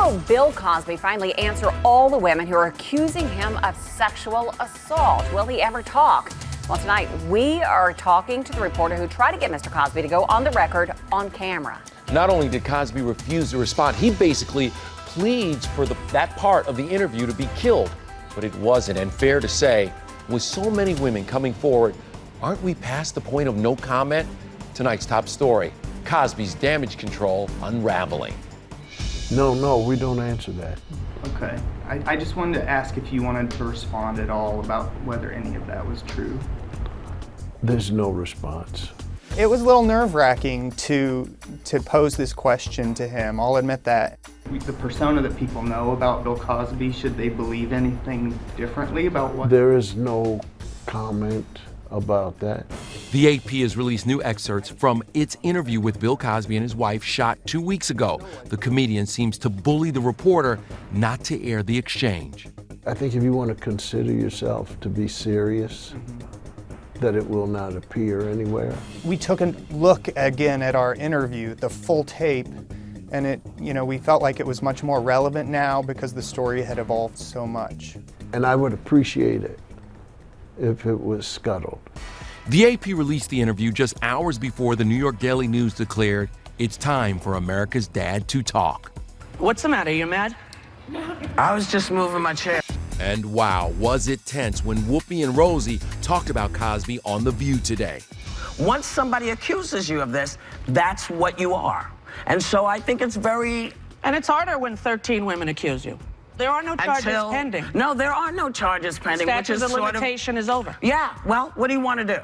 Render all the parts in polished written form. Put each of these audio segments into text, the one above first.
will Bill Cosby finally answer all the women who are accusing him of sexual assault? Will he ever talk? Well, tonight we are talking to the reporter who tried to get Mr. Cosby to go on the record on camera. Not only did Cosby refuse to respond, he basically pleads for that part of the interview to be killed. But it wasn't, and fair to say, with so many women coming forward, aren't we past the point of no comment? Tonight's top story, Cosby's damage control unraveling. No, we don't answer that. Okay. I just wanted to ask if you wanted to respond at all about whether any of that was true. There's no response. It was a little nerve-wracking to pose this question to him. I'll admit that. The persona that people know about Bill Cosby, should they believe anything differently about what? There is no comment about that. The AP has released new excerpts from its interview with Bill Cosby and his wife shot 2 weeks ago. The comedian seems to bully the reporter not to air the exchange. I think if you want to consider yourself to be serious, that it will not appear anywhere. We took a look again at our interview, the full tape, and we felt like it was much more relevant now because the story had evolved so much. And I would appreciate it if it was scuttled. The AP released the interview just hours before the New York Daily News declared it's time for America's dad to talk. What's the matter? You mad? I was just moving my chair. And wow, was it tense when Whoopi and Rosie talked about Cosby on The View today. Once somebody accuses you of this, that's what you are. And so I think it's very... And it's harder when 13 women accuse you. There are no charges pending. No, there are no charges pending. Statute of limitation is over. Yeah, well, what do you want to do?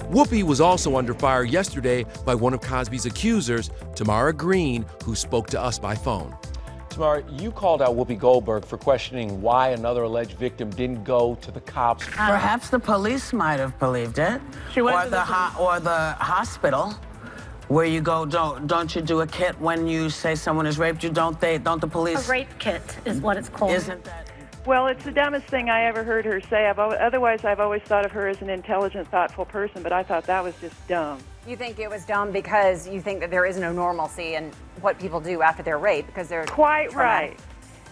Whoopi was also under fire yesterday by one of Cosby's accusers, Tamara Green, who spoke to us by phone. Tamara, you called out Whoopi Goldberg for questioning why another alleged victim didn't go to the cops. Perhaps the police might have believed it. She went or to the hospital, where you go, don't you do a kit when you say someone has raped you? Don't the police? A rape kit is what it's called. Isn't that? Well, it's the dumbest thing I ever heard her say. Otherwise, I've always thought of her as an intelligent, thoughtful person, but I thought that was just dumb. You think it was dumb because you think that there is no normalcy in what people do after they're raped because they're quite right.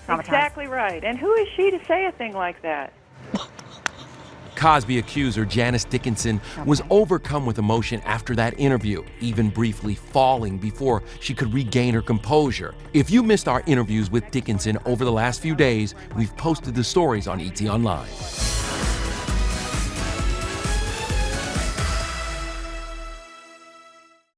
Traumatized. Exactly right. And who is she to say a thing like that? Cosby accuser Janice Dickinson was overcome with emotion after that interview, even briefly falling before she could regain her composure. If you missed our interviews with Dickinson over the last few days, we've posted the stories on ET Online.